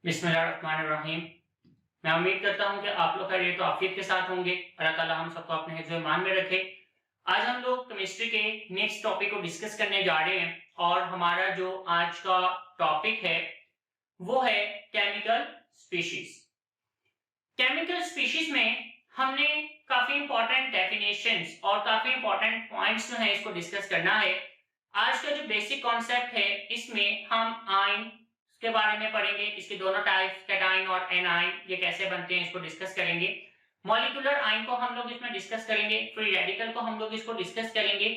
बिस्मिल्लाहिर्रहमानिर्रहीम। मैं उम्मीद करता हूँ कि आप लोग खैरियत तो आफियत के साथ होंगे। अल्लाह ताला हम सबको अपने हिफ्ज़-ए-ईमान में रखे। आज हम लोग केमिस्ट्री के नेक्स्ट टॉपिक को डिस्कस करने जा रहे हैं और हमारा जो आज का टॉपिक है वो है केमिकल स्पीशीज। केमिकल स्पीशीज में हमने काफी इंपॉर्टेंट डेफिनेशंस और काफी इंपॉर्टेंट पॉइंट्स जो हैं इसको डिस्कस करना है। आज का जो बेसिक कॉन्सेप्ट है इसमें हम आयन के बारे में पढ़ेंगे, इसके दोनों टाइप्स कैटाइन और एनाइन ये कैसे बनते हैं इसको डिस्कस करेंगे। मॉलिक्यूलर आयन को हम लोग इसमें डिस्कस करेंगे, फ्री रेडिकल को हम लोग इसको डिस्कस करेंगे।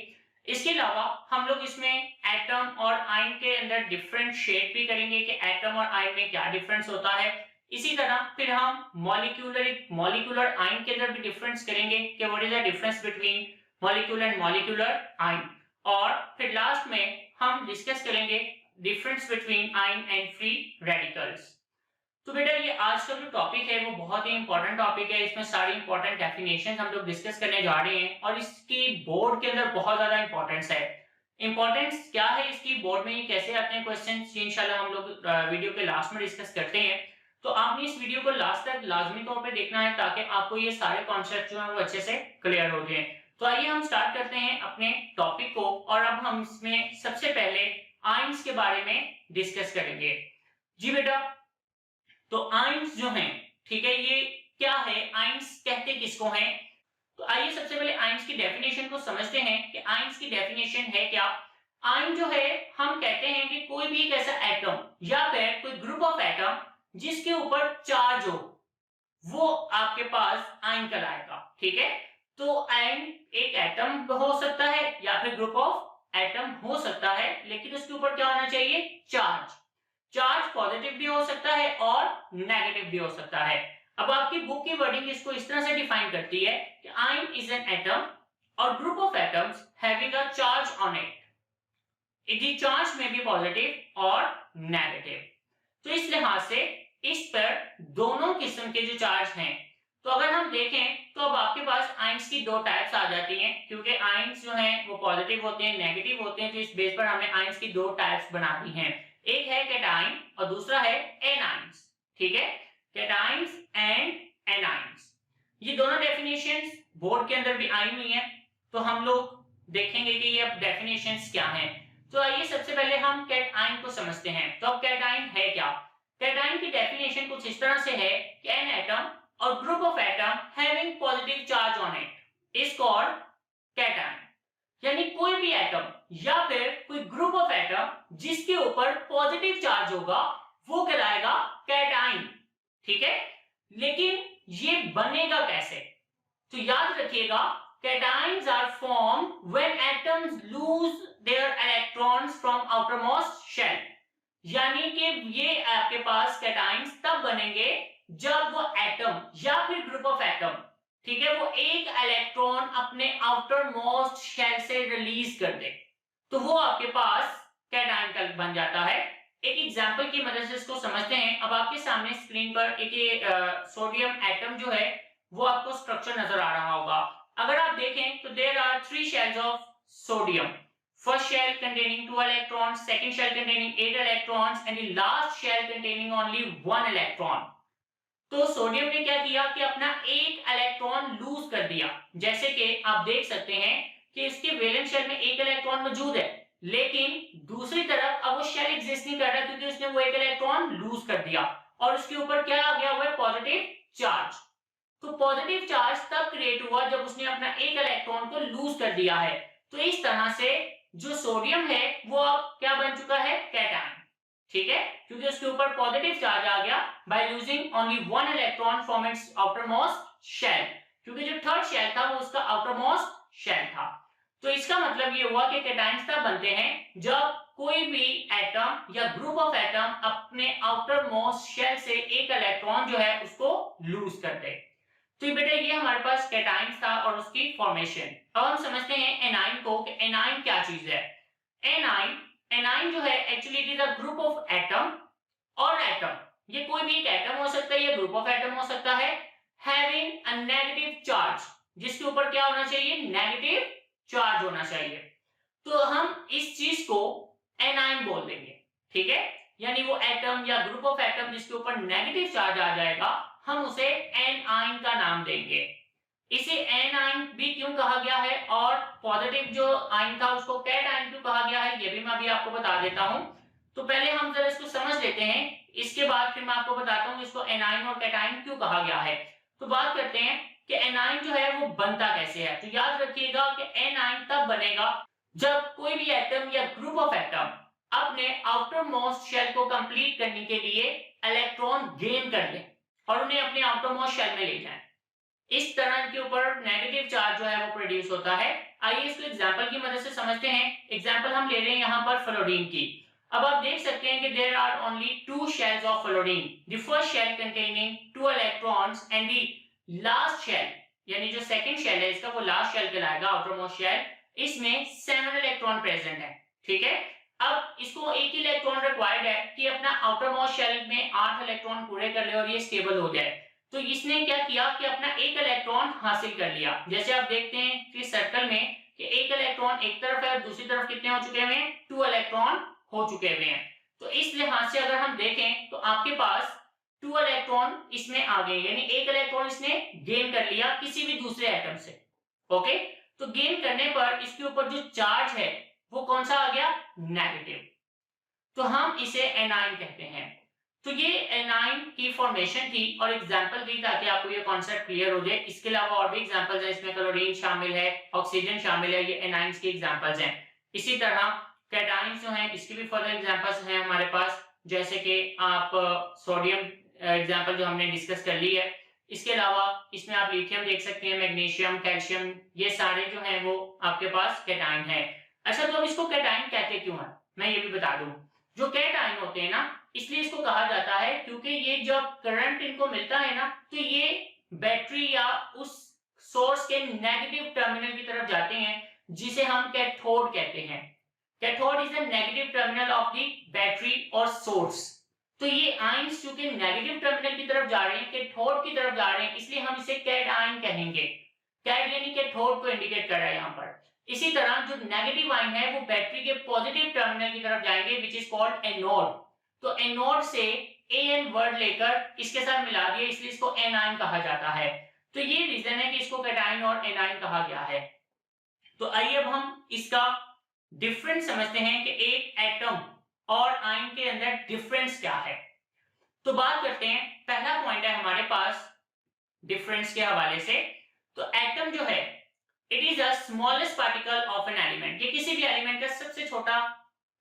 इसके अलावा हम लोग इसमें एटम और आयन के अंदर डिफरेंशिएट भी करेंगे कि एटम और आयन में क्या डिफरेंस होता है। इसी तरह फिर हम मॉलिक्यूलर आयन के अंदर भी डिफरेंस करेंगे कि what is the difference between molecule and molecular ion. और फिर लास्ट में हम डिस्कस करेंगे difference between ion and free radicals. तो बेटा ये आज का जो टॉपिक है वो बहुत ही इंपॉर्टेंट टॉपिक है। इसमें सारी इंपॉर्टेंट डेफिनेशन हम लोग डिस्कस करने जा रहे हैं और इसकी बोर्ड के अंदर बहुत ज्यादा इंपॉर्टेंस है। इंपॉर्टेंस क्या है इसकी, बोर्ड में ये कैसे आते हैं क्वेश्चन, इंशाल्लाह हम लोग वीडियो के लास्ट में डिस्कस करते हैं। तो आपने इस वीडियो को लास्ट तक लाजमी तौर पे देखना है ताकि आपको ये सारे कॉन्सेप्ट जो है वो अच्छे से क्लियर हो जाए। तो आइए हम स्टार्ट करते हैं अपने टॉपिक को और अब हम इसमें सबसे पहले आयंस के बारे में डिस्कस करेंगे। जी बेटा, तो आयंस जो हैं, ठीक है, ये क्या है, आयंस कहते किसको हैं? तो आइए सबसे पहले आयंस की डेफिनेशन को समझते हैं कि आयंस की डेफिनेशन है क्या। आयन जो है हम कहते हैं कि कोई भी एक ऐसा एटम या फिर कोई ग्रुप ऑफ एटम जिसके ऊपर चार्ज हो वो आपके पास आयन कहलाएगा। ठीक है, तो आयन एक एटम हो सकता है या फिर ग्रुप ऑफ एटम हो सकता है, लेकिन उसके ऊपर क्या होना चाहिए, चार्ज। चार्ज पॉजिटिव भी हो सकता है और नेगेटिव भी हो सकता है। अब आपकी बुक की वर्डिंग इसको इस तरह से डिफाइन करती है कि आयन इज एन एटम और group of atoms having a charge on it. It charge में भी पॉजिटिव और नेगेटिव। तो इस लिहाज से इस पर दोनों किस्म के जो चार्ज हैं, तो अगर हम देखें तो अब आपके पास आयंस की दो टाइप्स आ जाती हैं, क्योंकि आयंस जो हैं वो पॉजिटिव होते हैं, नेगेटिव होते हैं। तो इस बेस पर हमने आयंस की दो टाइप्स बना दी हैं, एक है कैटाइन और दूसरा है एनाइंस। ठीक है, कैटाइंस एंड एनाइंस, ये दोनों डेफिनेशंस बोर्ड के अंदर भी आई हुई हैं। तो हम लोग देखेंगे कि ये अब डेफिनेशंस क्या हैं। तो आइए सबसे पहले हम कैटाइन को समझते हैं। तो अब कैटाइन है क्या? कैटाइन की डेफिनेशन कुछ इस तरह से है कि एन एटम और group of atom having positive charge on it is called cation. यानी कोई भी एटम या फिर कोई ग्रुप ऑफ एटम जिसके ऊपर पॉजिटिव चार्ज होगा वो कहलाएगा कैटाइन। ठीक है, लेकिन ये बनेगा कैसे? तो याद रखिएगा, cations are formed when atoms lose their electrons from outermost shell। यानी कि ये आपके पास cations तब बनेंगे जब वो एटम या फिर ग्रुप ऑफ एटम, ठीक है, वो एक इलेक्ट्रॉन अपने आउटर मोस्ट शेल से रिलीज कर दे, तो वो आपके पास कैटाइन का बन जाता है। एक एग्जांपल की मदद से इसको समझते हैं। अब आपके सामने स्क्रीन पर एक सोडियम एटम जो है वो आपको स्ट्रक्चर नजर आ रहा होगा। अगर आप देखें तो there are 3 shells of sodium. First shell containing 2 electrons, second shell containing 8 electrons and the last shell containing only 1 electron। तो सोडियम ने क्या किया कि अपना एक इलेक्ट्रॉन लूज कर दिया। जैसे कि आप देख सकते हैं कि इसके वैलेंस शेल में एक इलेक्ट्रॉन मौजूद है, लेकिन दूसरी तरफ अब वो शेल एग्जिस्ट नहीं कर रहा क्योंकि उसने वो एक इलेक्ट्रॉन लूज कर दिया और उसके ऊपर क्या आ गया हुआ है, पॉजिटिव चार्ज। तो पॉजिटिव चार्ज तब क्रिएट हुआ जब उसने अपना एक इलेक्ट्रॉन को लूज कर दिया है। तो इस तरह से जो सोडियम है वो अब क्या बन चुका है, कैटाइन। ठीक है, क्योंकि उसके ऊपर पॉजिटिव चार्ज आ गया by losing only 1 electron from its outermost shell, क्योंकि जो थर्ड शेल था वो उसका आउटरमोस्ट शेल था। तो इसका मतलब ये हुआ कि कैटाइन्स तब बनते हैं जब कोई भी एटम या ग्रुप ऑफ एटम अपने आउटरमोस्ट शेल से एक इलेक्ट्रॉन जो है उसको लूज कर दे। तो बेटा ये हमारे पास कैटाइन्स था और उसकी फॉर्मेशन। अब हम समझते हैं एनाइन को कि एनाइन क्या चीज है। एनाइन जो है actually it is a group of atom और एटम, ये कोई भी एक एटम हो सकता है या ग्रुप ऑफ एटम हो सकता है, हैविंग अ नेगेटिव चार्ज, जिसके ऊपर क्या होना चाहिए, नेगेटिव चार्ज होना चाहिए। तो हम इस चीज को एनाइन बोल देंगे। ठीक है, यानी वो एटम या ग्रुप ऑफ एटम जिसके ऊपर नेगेटिव चार्ज आ जाएगा, हम उसे एनाइन का नाम देंगे। इसे एनाइन भी क्यों कहा गया है और पॉजिटिव जो आयन था उसको कैटायन क्यों कहा गया है, ये भी मैं अभी आपको बता देता हूं। तो पहले हम जरा इसको समझ लेते हैं, इसके बाद फिर मैं आपको बताता हूं इसको एनाइन और कैटायन क्यों कहा गया है। तो बात करते हैं कि एनाइन जो है वो बनता कैसे है। तो याद रखिएगा कि एनाइन तब बनेगा जब कोई भी एटम या ग्रुप ऑफ एटम अपने आउटर मोस्ट शेल को कंप्लीट करने के लिए इलेक्ट्रॉन गेन कर ले और उन्हें अपने आउटर मोस्ट शेल में ले जाए। इस तरह के ऊपर नेगेटिव चार्ज जो है वो प्रोड्यूस होता है। आइए इसको एग्जांपल की मदद से समझते हैं। एग्जांपल हम ले रहे हैं यहाँ पर फ्लोरीन की। अब आप देख सकते हैं कि there are only 2 shells of fluorine, the first shell containing 2 electrons and the last shell, यानी जो सेकंड शेल है इसका वो लास्ट शेल कहलाएगा, आउटर मोस्ट शेल, इसमें 7 इलेक्ट्रॉन प्रेजेंट है। ठीक है, अब इसको एक इलेक्ट्रॉन रिक्वायर्ड है कि अपना आउटर मोस्ट शेल में 8 इलेक्ट्रॉन पूरे कर ले और ये स्टेबल हो जाए। तो इसने क्या किया कि अपना एक इलेक्ट्रॉन हासिल कर लिया। जैसे आप देखते हैं कि सर्कल में कि एक इलेक्ट्रॉन एक तरफ है और दूसरी तरफ कितने हो चुके हैं, 2 इलेक्ट्रॉन हो चुके हुए हैं। तो इस लिहाज से अगर हम देखें तो आपके पास 2 इलेक्ट्रॉन इसमें आ गए, यानी एक इलेक्ट्रॉन इसने गेन कर लिया किसी भी दूसरे एटम से। ओके, तो गेन करने पर इसके ऊपर जो चार्ज है वो कौन सा आ गया, नेगेटिव। तो हम इसे एनाइन कहते हैं। तो ये एनाइन की फॉर्मेशन थी और एग्जांपल दी ताकि आपको ये कॉन्सेप्ट क्लियर हो जाए। इसके अलावा और भी एग्जांपल्स हैं, इसमें क्लोरीन शामिल है, ऑक्सीजन शामिल है, ये एनाइंस के एग्जांपल्स हैं। इसी तरह कैटाइंस जो हैं इसके भी फर्दर एग्जांपल्स हैं हमारे पास, जैसे कि आप सोडियम एग्जांपल जो हमने डिस्कस कर ली है। इसके अलावा इसमें आप लिथियम देख सकते हैं, मैग्नीशियम, कैल्शियम, ये सारे जो हैं वो आपके पास कैटाइन है। अच्छा, तो अब इसको कैटाइन कहते क्यों है, मैं ये भी बता दूं। जो कैटाइन होते हैं ना, इसलिए इसको कहा जाता है क्योंकि ये जब करंट इनको मिलता है ना तो ये बैटरी या उस सोर्स के नेगेटिव टर्मिनल की तरफ जाते हैं जिसे हम कैथोड कहते हैं। Cathode is the negative terminal of the battery और सोर्स। तो ये आयंस चूंकि नेगेटिव टर्मिनल की तरफ जा रहे हैं, कैथोड की तरफ जा रहे हैं, इसलिए हम इसे कैटाइन कहेंगे। कैट यानी कैथोड को इंडिकेट कर रहा है यहाँ पर। इसी तरह जो नेगेटिव आयन है वो बैटरी के पॉजिटिव टर्मिनल की तरफ जाएंगे विच इज कॉल्ड एनोड। तो एनोड से एन वर्ड लेकर इसके साथ मिला दिया, इसलिए इसको एनाइन कहा जाता है। तो ये रीजन है कि इसको कैटाइन और एनाइन कहा गया है। तो आइए अब हम इसका डिफरेंस समझते हैं कि एक एटम और आयन के अंदर डिफरेंस क्या है। तो बात करते हैं, पहला पॉइंट है हमारे पास डिफरेंस के हवाले से। तो एटम जो है it is a smallest particle of an element, ये किसी भी एलिमेंट का सबसे छोटा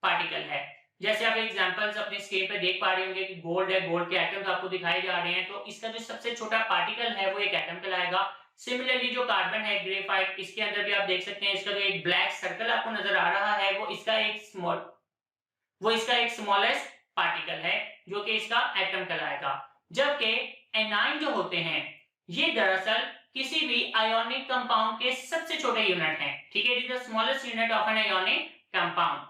पार्टिकल है। जैसे आप एग्जांपल्स अपने स्क्रीन पे देख पा रहे होंगे कि गोल्ड है, गोल्ड के एटम्स आपको दिखाए जा रहे हैं, तो इसका जो सबसे छोटा पार्टिकल है वो एक एटम कहलाएगा। सिमिलरली जो कार्बन है, ग्रेफाइट, इसके अंदर भी आप देख सकते हैं इसका जो एक ब्लैक सर्कल आपको नजर आ रहा है वो इसका एक स्मॉलेस्ट पार्टिकल है जो कि इसका एटम कहलाएगा। जबकि एनाइन जो होते हैं ये दरअसल किसी भी आयोनिक कंपाउंड के सबसे छोटे यूनिट हैं। ठीक है, it is the smallest unit of an ionic compound.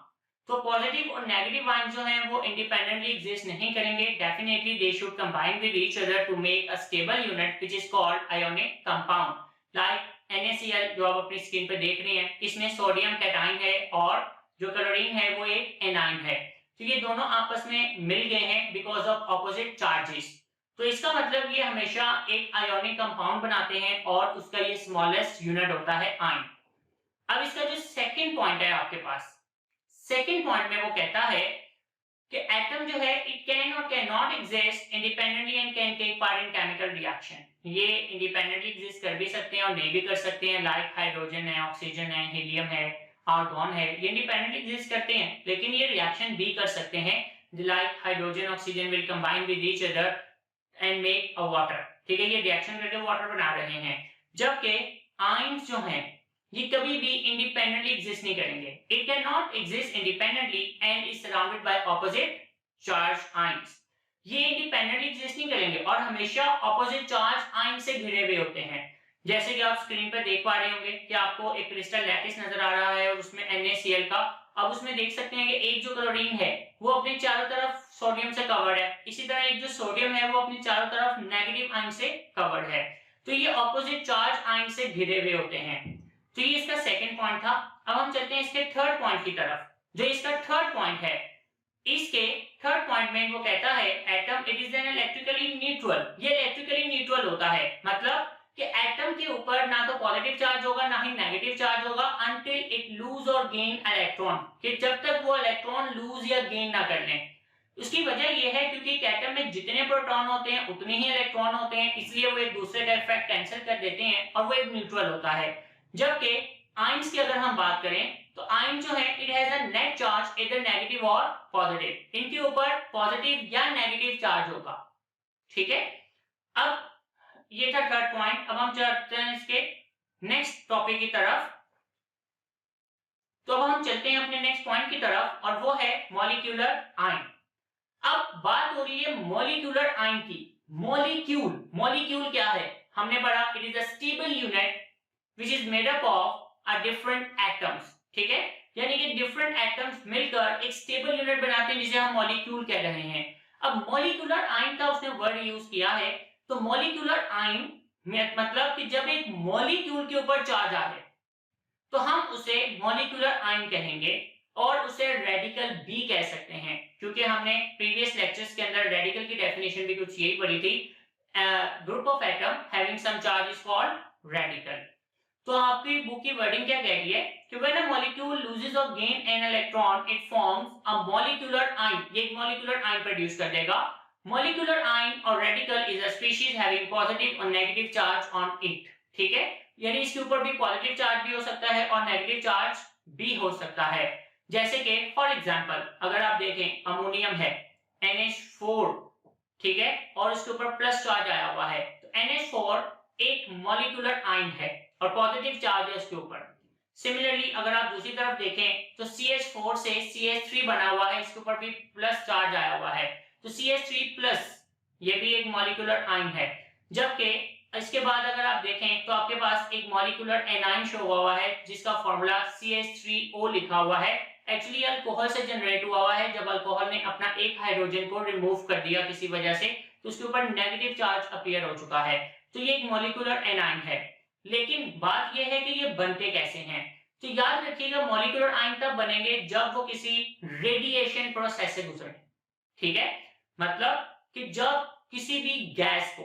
तो पॉजिटिव और नेगेटिव आयन जो हैं वो इंडिपेंडेंटली एग्जिस्ट नहीं करेंगे, definitely they should combine with each other to make a stable unit which is called ionic compound. Like NaCl जो आप अपनी स्क्रीन पे देख रहे हैं, इसमें सोडियम कैटाइन है और जो क्लोरीन है वो एक एनाइन है। तो ये दोनों आपस में मिल गए हैं बिकॉज ऑफ ऑपोजिट चार्जेस। तो इसका मतलब ये हमेशा एक आयोनिक कंपाउंड बनाते हैं और उसका ये स्मॉलेस्ट यूनिट होता है आयन। अब इसका जो सेकंड पॉइंट है आपके पास, सेकंड पॉइंट में वो कहता है कि एटम जो है इट कैन और can not exist independently and can take part in chemical reaction. ये इंडिपेंडेंटली एग्जिस्ट कर भी सकते हैं और नहीं भी कर सकते हैं, लाइक हाइड्रोजन है, ऑक्सीजन है, हीलियम है, आर्गन है, ये इंडिपेंडेंटली एग्जिस्ट करते हैं लेकिन ये रिएक्शन भी कर सकते हैं, like hydrogen oxygen will combine with each other and make a water. ठीक है, ये रिएक्शन करके वाटर बना रहे हैं। जबकि आयंस जो हैं ये कभी भी इंडिपेंडेंटली एग्जिस्ट नहीं करेंगे। It can not exist independently and is surrounded by opposite charge ions. ये इंडिपेंडेंटली एग्जिस्ट नहीं करेंगे और हमेशा ऑपोजिट चार्ज आयन से घिरे हुए होते हैं। जैसे कि आप स्क्रीन पर देख पा रहे होंगे कि आपको एक क्रिस्टल लैटिस नजर आ रहा है और उसमें NaCl का, अब उसमें देख सकते हैं कि एक जो क्लोरीन है वो अपने चारों तरफ सोडियम से कवर्ड है, इसी तरह एक जो सोडियम है वो अपनी चारों तरफ नेगेटिव आयन से कवर्ड है। तो ये ऑपोजिट चार्ज आयन से घिरे हुए होते हैं। तो ये इसका सेकंड पॉइंट था। अब हम चलते हैं इसके थर्ड पॉइंट की तरफ। जो इसका थर्ड पॉइंट है इसके थर्ड पॉइंट में वो कहता है atom it is an electrically neutral, ये इलेक्ट्रिकली न्यूट्रल होता है, मतलब कि एटम के ऊपर ना तो पॉजिटिव चार्ज होगा ना ही नेगेटिव चार्ज होगा अनटिल इट लूज और गेन इलेक्ट्रॉन, कि जब तक वो इलेक्ट्रॉन लूज या गेन ना कर लें। उसकी वजह यह है क्योंकि एटम में जितने प्रोटॉन होते हैं उतने ही इलेक्ट्रॉन होते हैं, इसलिए वो एक दूसरे का इफेक्ट कैंसिल कर देते हैं और वो एक न्यूट्रल होता है। जबकि आयंस की अगर हम बात करें तो आयन जो है it has a net charge इधर नेगेटिव और पॉजिटिव, इनके ऊपर पॉजिटिव या नेगेटिव चार्ज होगा। ठीक है, अब ये था थर्ड पॉइंट। अब हम चलते हैं इसके नेक्स्ट टॉपिक की तरफ। तो अब हम चलते हैं अपने नेक्स्ट पॉइंट की तरफ और वो है मॉलिक्यूलर आयन। अब बात हो रही है मॉलिक्यूलर आयन की। मॉलिक्यूल, मॉलिक्यूल क्या है हमने पढ़ा, it is a stable unit which is made up of a different atoms. ठीक है, यानी कि डिफरेंट एटम्स मिलकर एक स्टेबल यूनिट बनाते हैं जिसे हम मॉलिक्यूल कह रहे हैं। अब मॉलिक्यूलर आयन का उसने वर्ड यूज किया है, तो मॉलिक्यूलर आयन मतलब कि जब एक मॉलिक्यूल के ऊपर चार्ज आ जाए तो हम उसे मॉलिक्यूलर आयन कहेंगे और उसे रेडिकल भी कह सकते हैं, क्योंकि हमने प्रीवियस लेक्चर्स के अंदर रेडिकल की डेफिनेशन भी कुछ यही पढ़ी थी। Group of atom having some charge is called radical. तो आपकी बुक की वर्डिंग क्या कह रही है कि व्हेन अ मॉलिक्यूल लूजेस और gain an electron it forms a molecular ion, ये एक मॉलिक्यूलर आयन प्रोड्यूस कर देगा। मॉलिक्यूलर आयन और radical is a species having positive और नेगेटिव चार्ज ऑन इट। ठीक है, यानी इसके ऊपर भी पॉजिटिव चार्ज भी हो सकता है और नेगेटिव चार्ज भी हो सकता है। जैसे कि फॉर एग्जांपल अगर आप देखें अमोनियम है NH4, ठीक है, और उसके ऊपर प्लस चार्ज आया हुआ है, तो NH4 एक मॉलिक्यूलर आयन है और पॉजिटिव चार्ज है उसके ऊपर। सिमिलरली अगर आप दूसरी तरफ देखें तो CH4 से CH3 बना हुआ है, इसके ऊपर भी प्लस चार्ज आया हुआ है, तो CH3+ ये भी एक मॉलिक्यूलर आयन है। जबकि इसके बाद अगर आप देखें तो आपके पास एक मॉलिक्यूलर एनाइन शो हुआ है जिसका फॉर्मूला CH3O लिखा हुआ है। एक्चुअली अल्कोहल से जनरेट हुआ है, जब अल्कोहल ने अपना एक हाइड्रोजन को रिमूव कर दिया किसी वजह से तो उसके ऊपर नेगेटिव चार्ज अपीयर हो चुका है, तो ये एक मॉलिक्यूलर एनाइन है। लेकिन बात यह है कि ये बनते कैसे हैं, तो याद रखिएगा मॉलिक्यूलर आयन तब बनेंगे जब वो किसी रेडिएशन प्रोसेस से गुजरे। ठीक है, मतलब कि जब किसी भी गैस को,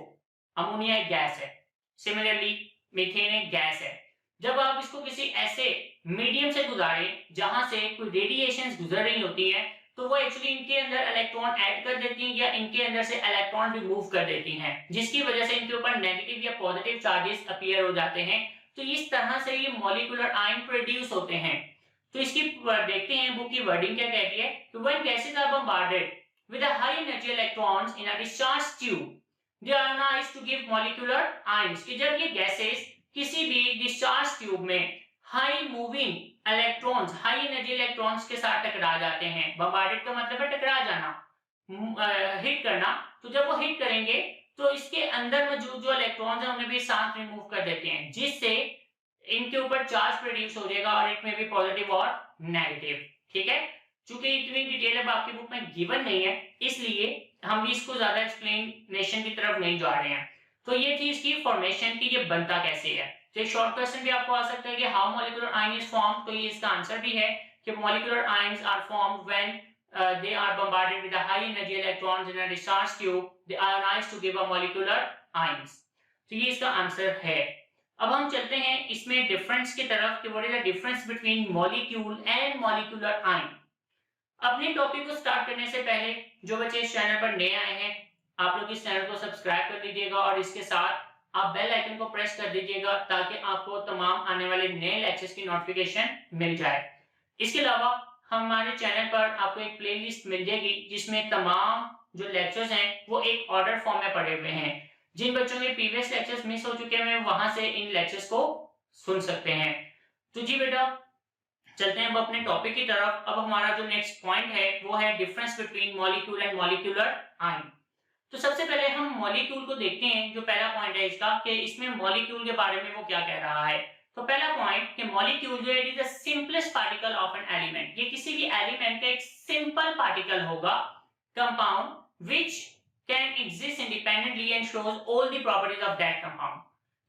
अमोनिया एक गैस है, सिमिलरली मीथेन एक गैस है, जब आप इसको किसी ऐसे मीडियम से गुजारें जहां से कोई रेडिएशंस गुजर रही होती हैं तो वो एक्चुअली इनके अंदर इलेक्ट्रॉन ऐड कर देती हैं या इनके अंदर से इलेक्ट्रॉन रिमूव कर देती हैं, जिसकी वजह से इनके ऊपर नेगेटिव या पॉजिटिव चार्जेस अपीयर हो जाते हैं। तो इस तरह से ये मॉलिक्यूलर आयन प्रोड्यूस होते हैं। तो इसकी देखते हैं बुक की वर्डिंग क्या कहती है कि when gases are bombarded with a high energy electrons in a discharge tube they ionise to give molecular ions, कि जब ये गैसेस किसी भी डिस्चार्ज ट्यूब में high moving electrons, high energy electrons के साथ टकरा जाते हैं, बम्बार्डेड का मतलब है टकरा जाना, हिट करना, तो जब वो हिट करेंगे तो इसके अंदर मौजूद जो इलेक्ट्रॉन्स हैं उन्हें भी साथ रिमूव कर देते हैं, जिससे इनके ऊपर चार्ज प्रोड्यूस हो जाएगा और इट में भी पॉजिटिव और नेगेटिव। ठीक है, चूंकि इतनी डिटेल अब आपकी बुक में गिवन नहीं है इसलिए हम भी इसको ज्यादा एक्सप्लेनेशन की तरफ नहीं जा रहे हैं। तो ये थी इसकी फॉर्मेशन की, ये बनता कैसे है। तो एक शॉर्ट क्वेश्चन भी आपको आ सकता है कि how molecular ion is form, तो ये इसका आंसर भी है कि molecular ions are formed when they are bombarded with a high energy electrons in a discharge tube, they ionize to give a molecular ions। तो ये इसका आंसर है। अब हम चलते हैं इसमें डिफरेंस की तरफ कि what is the difference between molecule and molecular ion. अपने टॉपिक को स्टार्ट करने से पहले जो बच्चे इस चैनल पर नए आए हैं आप लोग इस चैनल को सब्सक्राइब कर दीजिएगा और इसके साथ आप बेल आइकन को प्रेस कर दीजिएगा ताकि आपको तमाम आने वाले नए लेक्चर्स की नोटिफिकेशन मिल जाए। इसके अलावा हमारे चैनल पर आपको एक प्लेलिस्ट मिल जाएगी जिसमें तमाम जो लेक्चर्स हैं वो एक ऑर्डर फॉर्म में पड़े हुए हैं। जिन बच्चों के प्रीवियस लेक्चर्स मिस हो चुके हैं वहां से इन लेक्चर्स को सुन सकते हैं। तो जी बेटा चलते हैं अब अपने टॉपिक की तरफ। अब हमारा जो नेक्स्ट पॉइंट है वो है difference between molecule and molecular ion. तो सबसे पहले हम मॉलिक्यूल को देखते हैं, जो पहला पॉइंट है इसका कि इसमें मॉलिक्यूल के बारे में वो क्या कह रहा है। तो पहला पॉइंट कि मॉलिक्यूल जो है it is the simplest particle of an element, ये किसी भी एलिमेंट का एक सिंपल पार्टिकल होगा, compound which can exist independently and shows all the properties of that compound.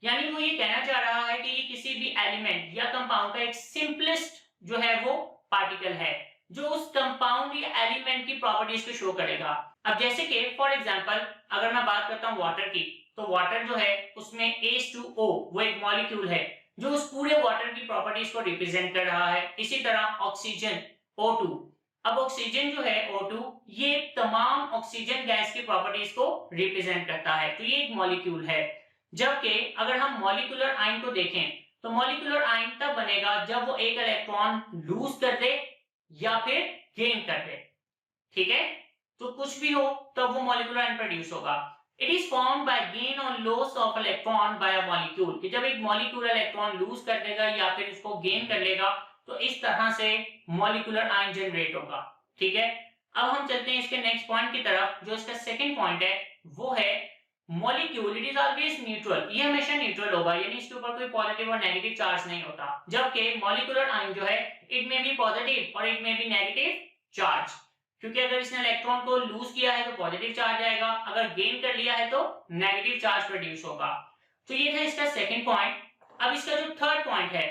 यानी वो ये कहना चाह रहा है कि ये किसी भी एलिमेंट या कंपाउंड का एक सिंपलेस्ट जो है वो पार्टिकल है जो उस कंपाउंड या एलिमेंट की प्रॉपर्टीज को शो करेगा। अब जैसे कि फॉर एग्जांपल अगर मैं बात करता हूँ वाटर की, तो वाटर जो है उसमें H2O वो एक मॉलिक्यूल है जो उस पूरे वाटर की प्रॉपर्टीज को रिप्रेजेंट कर रहा है। इसी तरह ऑक्सीजन O2, अब ऑक्सीजन जो है O2 ये तमाम ऑक्सीजन गैस की प्रॉपर्टीज को रिप्रेजेंट करता है, तो ये एक मॉलिक्यूल है। जबकि अगर हम मॉलिक्यूलर आयन को देखें तो मॉलिक्यूलर आयन तब बनेगा जब वो एक इलेक्ट्रॉन लूज कर दे या फिर गेन कर दे, ठीक है। तो कुछ भी हो तब वो मॉलिक्यूलर आयन प्रोड्यूस होगा। It is formed by gain और loss of electron by a molecule, कि जब एक मॉलिक्यूल इलेक्ट्रॉन लूज कर देगा या फिर उसको गेन कर लेगा तो इस तरह से मॉलिक्यूलर आयन जनरेट होगा, ठीक है। अब हम चलते हैं इसके नेक्स्ट पॉइंट की तरफ। जो इसका सेकंड पॉइंट है वो है molecule it is always neutral, ये हमेशा न्यूट्रल होगा, यानी इसके ऊपर कोई पॉजिटिव और नेगेटिव चार्ज नहीं होता। जबकि मॉलिक्यूलर आयन जो है इट में भी पॉजिटिव और इट में भी नेगेटिव चार्ज, क्योंकि अगर इसने इलेक्ट्रॉन को लूज किया है तो पॉजिटिव चार्ज आएगा, अगर गेन कर लिया है तो नेगेटिव चार्ज प्रोड्यूस होगा। तो ये था इसका सेकंड पॉइंट। अब इसका जो थर्ड पॉइंट है,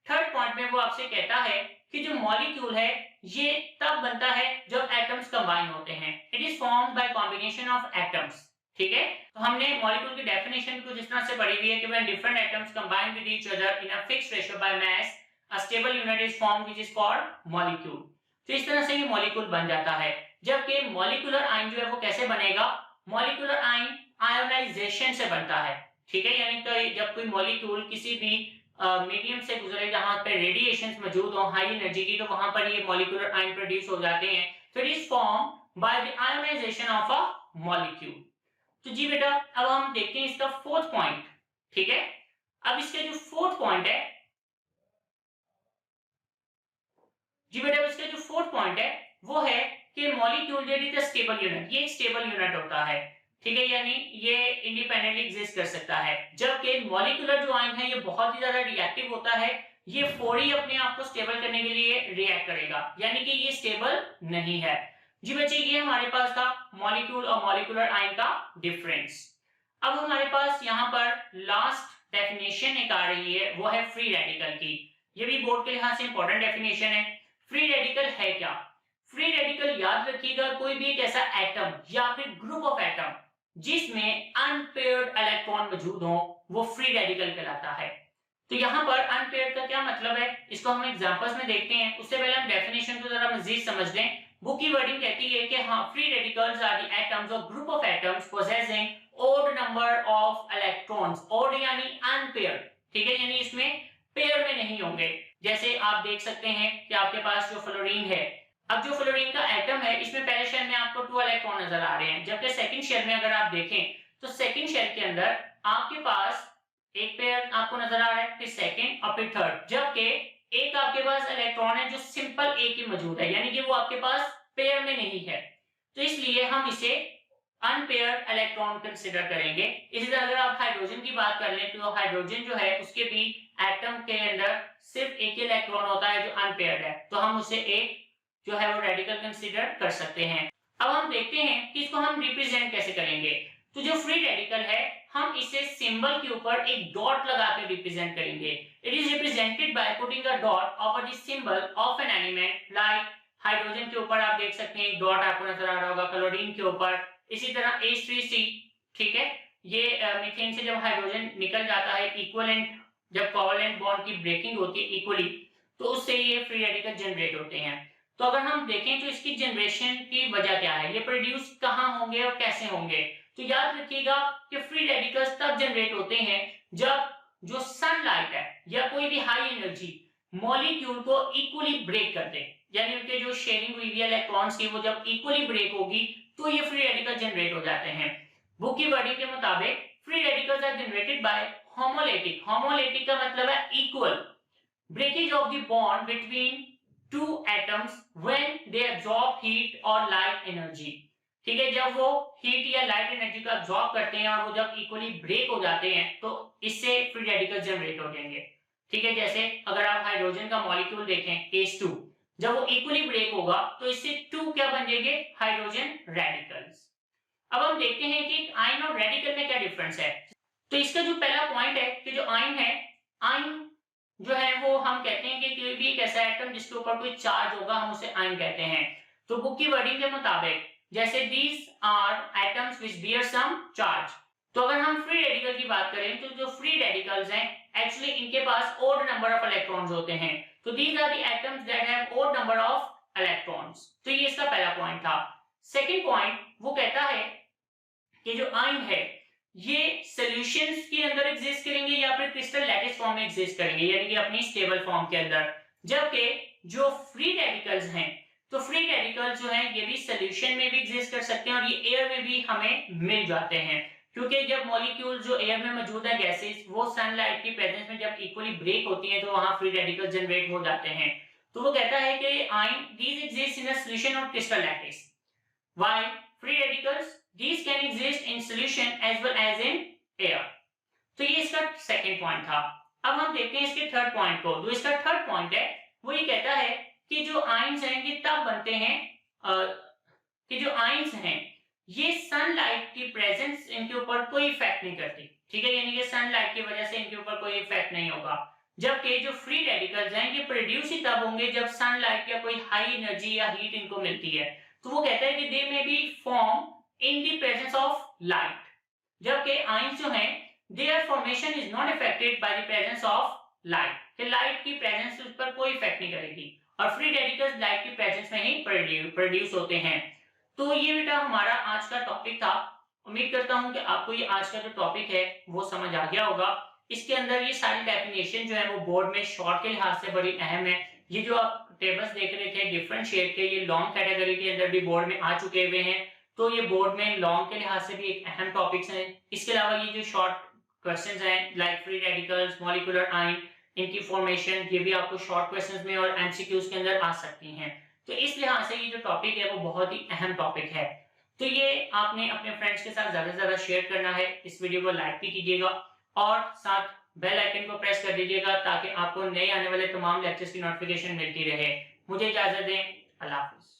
थर्ड पॉइंट में वो आपसे कहता है कि जो मॉलिक्यूल है ये तब बनता है जब एटम्स कंबाइन होते हैं। It is formed bye combination of atoms, ठीक है। तो हमने मॉलिक्यूल की डेफिनेशन कुछ इस तरह से पढ़ी हुई है कि when different atoms combine with each other in a fixed ratio by mass a stable unit is formed which is called molecule. तो इस तरह से ये मॉलिक्यूल बन जाता है। जबकि मॉलिक्यूलर आयन जो है वो कैसे बनेगा, मॉलिक्यूलर आयन आयोनाइजेशन से बनता है, ठीक है। यानी कि जब कोई मॉलिक्यूल किसी भी मीडियम से गुजरे जहां पे रेडिएशंस मौजूद हो हाई एनर्जी की, तो वहां पर ये मॉलिक्यूलर आयन प्रोड्यूस हो जाते हैं। तो it is form by the ionisation of a molecule. तो जी बेटा अब हम देखते हैं इसका फोर्थ पॉइंट, ठीक है। अब इसका जो फोर्थ पॉइंट है, जी बेटा इसका जो फोर्थ पॉइंट है वो है कि मॉलिक्यूल जो है स्टेबल यूनिट, ये एक स्टेबल यूनिट होता है, ठीक है। यानी ये इंडिपेंडेंटली एग्जिस्ट कर सकता है। जबकि मॉलिक्यूलर जो आयन है ये बहुत ही ज्यादा रिएक्टिव होता है, ये फौरी अपने आप को स्टेबल करने के लिए रिएक्ट करेगा, यानी कि ये स्टेबल नहीं है। जी बच्चे ये हमारे पास था मॉलिक्यूल और मॉलिक्यूलर आयन का डिफरेंस। अब हमारे पास यहाँ पर लास्ट डेफिनेशन एक आ रही है, वो है फ्री रेडिकल की। ये भी बोर्ड के लिहाज से इंपॉर्टेंट डेफिनेशन है। फ्री रेडिकल है क्या? फ्री रेडिकल याद रखिएगा कोई भी एक ऐसा एटम या फिर ग्रुप ऑफ एटम जिसमें अनपेयर्ड इलेक्ट्रॉन मौजूद हो, वो फ्री रेडिकल कहलाता है। तो यहाँ पर अनपेयर्ड का क्या मतलब है, इसको हम एग्जांपल्स में देखते हैं। उससे पहले हम डेफिनेशन को जरा मजीद समझ लें। बुक की वर्डिंग कहती है कि हाँ, free radicals are the atoms और group of atoms possessing odd number of electrons, odd यानी अनपेयर्ड, ठीक है, यानी इसमें पेयर में नहीं होंगे। जैसे आप देख सकते हैं कि आपके पास जो फ्लोरीन है, अब जो फ्लोरीन का एटम है इसमें पहले शेल में आपको 2 इलेक्ट्रॉन नजर आ रहे हैं, जबकि सेकंड शेल में अगर आप देखें तो सेकंड शेल के अंदर आपके पास एक पेयर आपको नजर आ रहा है, फिर सेकंड और फिर थर्ड। जबकि एक आपके पास इलेक्ट्रॉन है जो सिंपल एक ही मौजूद है, यानी कि वो आपके पास पेयर में नहीं है, तो इसलिए हम इसे अनपेयर्ड इलेक्ट्रॉन कंसीडर करेंगे। इसी तरह अगर आप हाइड्रोजन की बात कर लें तो हाइड्रोजन जो है उसके भी एटम के अंदर सिर्फ एक ही इलेक्ट्रॉन होता है जो अनपेयर्ड है, तो हम उसे एक जो है वो रेडिकल कंसीडर कर सकते हैं। अब हम देखते हैं कि इसको हम रिप्रेजेंट कैसे करेंगे। तो जो फ्री रेडिकल है हम इसे सिंबल के ऊपर एक डॉट लगा के रिप्रेजेंट करेंगे। It is represented by putting a dot over the symbol of an element. Like hydrogen के ऊपर आप देख सकते हैं एक डॉट आपको नजर आ रहा होगा, क्लोरीन के ऊपर इसी तरह H3C, ठीक है। ये मीथेन से जब हाइड्रोजन निकल जाता है इक्विवेलेंट, जब कोवेलेंट बॉन्ड की ब्रेकिंग होती है इक्वली, तो उससे ये फ्री रेडिकल जनरेट होते हैं। तो अगर हम देखें तो इसकी जनरेशन की वजह क्या है, ये प्रोड्यूस कहाँ होंगे और कैसे होंगे। तो याद रखिएगा कि फ्री रेडिकल्स तब जनरेट होते हैं जब जो सनलाइट है या कोई भी हाई एनर्जी मॉलिक्यूल को इक्वली ब्रेक कर दे, यानी उनके जो शेयरिंग हुई है इलेक्ट्रॉन्स की वो जब इक्वली ब्रेक होगी तो ये फ्री रेडिकल जनरेट हो जाते हैं। बुक की वर्डिंग के मुताबिक free radicals are generated by homolytic, homolytic का मतलब है equal breakage of the bond between two atoms when they absorb heat or light energy, ठीक है। जब वो हीट या लाइट एनर्जी को absorb करते हैं और वो जब इक्वली ब्रेक हो जाते हैं तो इससे फ्री रेडिकल जनरेट हो जाएंगे, ठीक है। जैसे अगर आप हाइड्रोजन का मॉलिक्यूल देखें H2, जब वो इक्वली ब्रेक होगा तो इससे 2 क्या बन जाएंगे, हाइड्रोजन रेडिकल्स। अब हम देखते हैं कि आयन और रेडिकल में क्या डिफरेंस है। तो इसका जो पहला पॉइंट है कि जो आयन है, आयन जो है वो हम कहते हैं कि कोई भी एक ऐसा एटम जिसके ऊपर कोई चार्ज होगा हम उसे आयन कहते हैं। तो बुक की वर्डिंग के मुताबिक जैसे these are atoms which bear some charge. तो अगर हम फ्री रेडिकल की बात करें तो जो फ्री रेडिकल्स हैं एक्चुअली इनके पास ओड नंबर ऑफ इलेक्ट्रॉन्स होते हैं। तो these are the atoms that have odd number of electrons. तो ये इसका पहला पॉइंट था। सेकंड पॉइंट वो कहता है कि जो आयन है ये सॉल्यूशंस के अंदर एग्जिस्ट करेंगे या फिर क्रिस्टल लैटिस फॉर्म में एग्जिस्ट करेंगे, यानी कि अपनी स्टेबल फॉर्म के अंदर। जबकि जो फ्री रेडिकल्स हैं, तो फ्री रेडिकल्स जो हैं ये भी सॉल्यूशन में भी एग्जिस्ट कर सकते हैं और ये एयर में भी हमें मिल जाते हैं, क्योंकि जब मॉलिक्यूल जो एयर में मौजूद है गैसेस, वो सनलाइट की प्रेजेंस में जब इक्वली ब्रेक होती हैं तो वहां फ्री रेडिकल्स जनरेट हो जाते हैं। तो वो कहता है कि ion these exist in a solution of crystal lattice, while free radicals these can exist in solution as well as in air। तो ये इसका सेकंड पॉइंट था। अब हम देखते हैं इसके थर्ड पॉइंट को। जो इसका थर्ड पॉइंट है वो ये कहता है कि जो आयंस हैं ये तब बनते हैं कि जो आयंस हैं ये सनलाइट की प्रेजेंस इनके ऊपर कोई इफेक्ट नहीं करती, ठीक है, यानी कि सनलाइट की वजह से इनके ऊपर कोई इफेक्ट नहीं होगा। जबकि जो फ्री रेडिकल्स हैं ये प्रोड्यूस ही तब होंगे जब सनलाइट या कोई हाई एनर्जी या हीट इनको मिलती है। तो वो कहता है कि they may be form in the presence of light, जबकि आयंस जो हैं their formation is not affected by the presence of light, कि लाइट की प्रेजेंस उस पर कोई इफेक्ट नहीं करेगी और फ्री रेडिकल्स लाइट की प्रेजेंस में ही प्रोड्यूस होते हैं। तो ये बेटा हमारा आज का टॉपिक था। उम्मीद करता हूं कि आपको ये आज का जो टॉपिक है वो समझ आ गया होगा। इसके अंदर ये सारी डेफिनेशन जो है वो बोर्ड में शॉर्ट के लिहाज से बड़ी अहम है। ये जो आप टेबल्स देख रहे थे डिफरेंट शेप के, ये लॉन्ग कैटेगरी के अंदर भी बोर्ड में आ चुके हुए हैं। तो ये बोर्ड में लॉन्ग के लिहाज से भी एक अहम टॉपिक्स हैं। इसके अलावा ये जो शॉर्ट क्वेश्चंस हैं like free radicals, molecular ion, इनकी फॉर्मेशन, ये भी आपको शॉर्ट क्वेश्चंस में और एमसीक्यूज के अंदर आ सकती हैं। तो इस लिहाज से ये जो टॉपिक है वो बहुत ही अहम टॉपिक है। तो ये आपने अपने फ्रेंड्स के साथ ज्यादा से ज्यादा शेयर करना है। इस वीडियो को लाइक भी कीजिएगा और साथ बेल आइकन को प्रेस कर दीजिएगा ताकि आपको नए आने वाले तमाम लेक्चर्स की नोटिफिकेशन मिलती रहे। मुझे इजाजत दें, अल्लाह हाफिज।